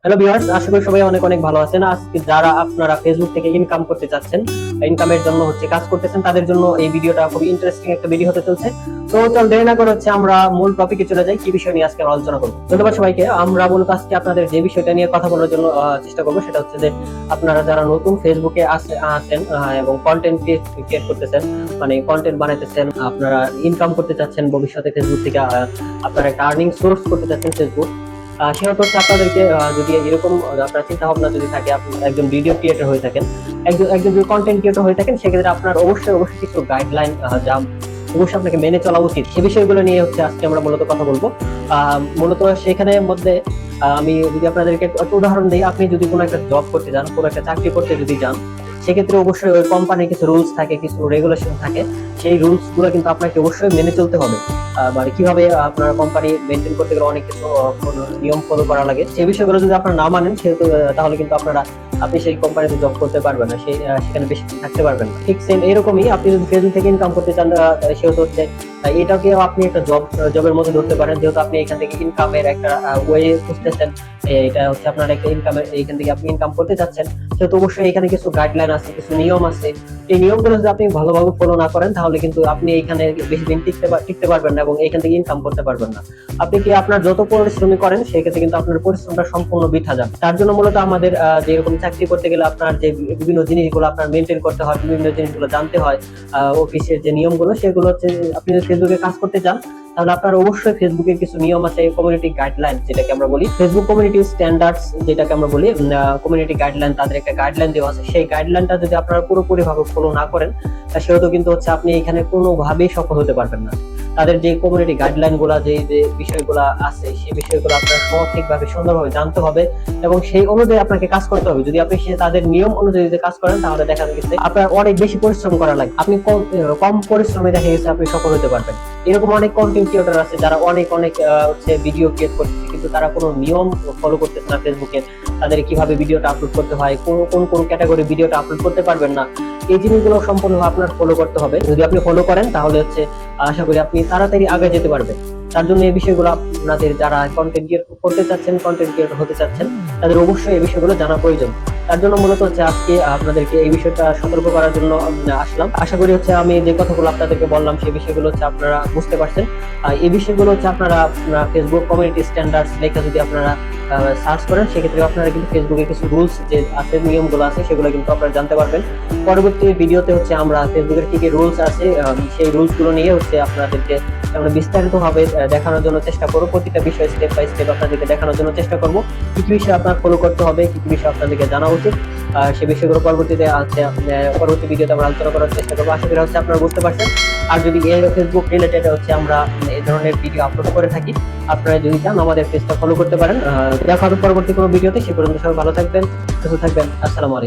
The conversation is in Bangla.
হ্যালো ভিউয়ার্স, আশা করি সবাই অনেক অনেক ভালো আছেন। আজকে যারা আপনারা ফেসবুক থেকে ইনকাম করতে চাচ্ছেন, ইনকামের জন্য কাজ করতেছেন, তাদের জন্য এই ভিডিওটা খুবই ইন্টারেস্টিং একটা ভিডিও হতে চলছে। তো চল দেরি না করে আমরা মূল টপিকে চলে যাই। কি বিষয় নিয়ে আজকে আমরা আলোচনা করবো? ধন্যবাদ সবাইকে। আমরা মূলত আজকে আপনাদের যে বিষয়টা নিয়ে কথা বলার জন্য চেষ্টা করবো সেটা হচ্ছে যে আপনারা যারা নতুন ফেসবুকে আছেন এবং কন্টেন্ট ক্রিয়েট করতেছেন, মানে কন্টেন্ট বানাইতেছেন, আপনারা ইনকাম করতে চাচ্ছেন ভবিষ্যতে ফেসবুক থেকে, আপনারা একটা আর্নিং সোর্স করতে চাচ্ছেন ফেসবুক, সেহেতু আপনাদেরকে যদি এরকম আপনার চিন্তা ভাবনা যদি থাকে, আপনি একজন ভিডিও ক্রিয়েটর হয়ে থাকেন, একজন যদি কন্টেন্ট ক্রিয়েটর হয়ে থাকেন, সেক্ষেত্রে আপনার অবশ্যই কিছু গাইডলাইন যা অবশ্যই আপনাকে মেনে চলা উচিত, সে বিষয়গুলো নিয়ে আজকে আমরা মূলত কথা বলবো। মূলত সেখানে মধ্যে আমি যদি আপনাদেরকে একটা উদাহরণ দিই, আপনি যদি কোনো একটা জব করতে যান, কোনো একটা চাকরি করতে যদি যান, সেক্ষেত্রে অবশ্যই ওই কোম্পানির কিছু রুলস থাকে, কিছু রেগুলেশন থাকে। সেই রুলস গুলো কিন্তু আপনাকে অবশ্যই মেনে চলতে হবে। মানে কিভাবে আপনার কোম্পানি মেনটেন করতে গেলে অনেক কিছু নিয়ম ফলো করা লাগে। সেই বিষয়গুলো যদি আপনারা না মানেন, সেহেতু তাহলে কিন্তু আপনি সেই কোম্পানিতে জব করতে পারবেন না, সেখানে বেশি দিন থাকতে পারবেন না। ঠিক সেম এরকমই আপনি যদি ফেসবুক থেকে ইনকাম করতে চান, সেহেতু এটাকে আপনি একটা জবের মধ্যে ধরতে পারেন। যেহেতু আপনি এখান থেকে ইনকামের একটা ওয়ে খুঁজতেছেন, এটা আপনার একটা ইনকামের, এইখান থেকে আপনি ইনকাম করতে চাচ্ছেন, সেহেতু অবশ্যই এখানে কিছু গাইডলাইন আছে, কিছু নিয়ম আছে। এই নিয়মগুলো যদি আপনি ভালোভাবে ফলো না করেন, তাহলে কিন্তু আপনি এখানে বেশি দিন টিকতে পারবেন না এবং এখান থেকে ইনকাম করতে পারবেন না। আপনি কি আপনার যত পরিশ্রমী করেন, সেক্ষেত্রে কিন্তু আপনার পরিশ্রমটা সম্পূর্ণ বৃথা যাবে। তার জন্য মূলত আমাদের যে এরকম চাকরি করতে গেলে আপনার যে বিভিন্ন জিনিসগুলো আপনার মেনটেন করতে হয়, বিভিন্ন জিনিসগুলো জানতে হয়, অফিসের যে নিয়মগুলো, সেগুলো আপনি যদি ফেসবুকে কাজ করতে চান, তাহলে আপনার অবশ্যই ফেসবুকের কিছু নিয়ম আছে, কমিউনিটি গাইডলাইন যেটাকে আমরা বলি, ফেসবুক কমিউনিটি স্ট্যান্ডার্ডস যেটাকে আমরা বলি, কমিউনিটি গাইডলাইন, তাদের একটা গাইডলাইন দেওয়া আছে। সেই গাইডলাইনটা যদি আপনারা পুরোপুরি ভাবে ফলো না করেন, সেহেতু কিন্তু আপনি এখানে কোনোভাবেই সফল হতে পারবেন না। তাদের যে কমিউনিটি গাইডলাইন গুলা, যে বিষয়গুলো আছে, সেই বিষয়গুলো আপনার সঠিকভাবে সুন্দরভাবে জানতে হবে এবং সেই অনুযায়ী আপনাকে কাজ করতে হবে। যদি আপনি তাদের নিয়ম অনুযায়ী কাজ করেন, তাহলে দেখা গেছে আপনার অনেক বেশি পরিশ্রম করা লাগে, আপনি কম পরিশ্রমে দেখা গেছে আপনি সফল হতে পারবেন। এরকম অনেক কন্টেন্ট ক্রিয়েটর আছে যারা অনেক ভিডিও ক্রিয়েট করতেছে, কিন্তু তারা কোনো নিয়ম ফলো করতেছে না ফেসবুকে। তাদের কিভাবে ভিডিওটা আপলোড করতে হয়, কোন ক্যাটাগরি ভিডিওটা আপলোড করতে পারবেন না, এই জিনিসগুলো সম্পূর্ণ আপনার ফলো করতে হবে। যদি আপনি ফলো করেন, তাহলে আশা করি আপনি তাড়াতাড়ি আগে যেতে পারবেন। তার জন্য এই বিষয়গুলো আপনাদের যারা কন্টেন্ট ক্রিয়েট করতে চাচ্ছেন, কন্টেন্ট ক্রিয়েটর হতে চাচ্ছেন, তাদের অবশ্যই এই বিষয়গুলো জানা প্রয়োজন। তার জন্য মূলত আজকে আপনাদেরকে এই বিষয়টা সতর্ক করার জন্য আসলাম। আশা করি আমি যে কথাগুলো আপনাদেরকে বললাম, সেই বিষয়গুলো আপনারা বুঝতে পারছেন। এই বিষয়গুলো আপনারা ফেসবুক কমিউনিটি স্ট্যান্ডার্ডস লেখা যদি আপনারা সার্চ করেন, সেক্ষেত্রে আপনারা কিন্তু ফেসবুকের কিছু রুলস যে আছে, নিয়মগুলো আছে, সেগুলো কিন্তু আপনারা জানতে পারবেন। পরবর্তী ভিডিওতে আমরা ফেসবুকের কি কি রুলস আছে, সেই রুলস গুলো নিয়ে আপনাদেরকে আমরা বিস্তারিত ভাবে দেখানোর জন্য চেষ্টা করবো। প্রতিটা বিষয় স্টেপ বাই স্টেপ আপনাদেরকে দেখানোর জন্য চেষ্টা করবো, কি কি বিষয় আপনার ফলো করতে হবে, কি কি বিষয় আপনাদেরকে জানা উচিত। সে বিষয়গুলো পরবর্তীতে পরবর্তী ভিডিওতে আমরা আলোচনা করার চেষ্টা করবো। আশা করি আপনারা বুঝতে পারছেন। আর যদি এই ফেসবুক রিলেটেড আমরা এই ধরনের ভিডিও আপলোড করে থাকি, আপনারা যদি চান আমাদের পেজটা ফলো করতে পারেন। দেখা হবে পরবর্তী কোনো ভিডিওতে। সে পর্যন্ত সবাই ভালো থাকবেন, সুস্থ থাকবেন। আসসালামু আলাইকুম।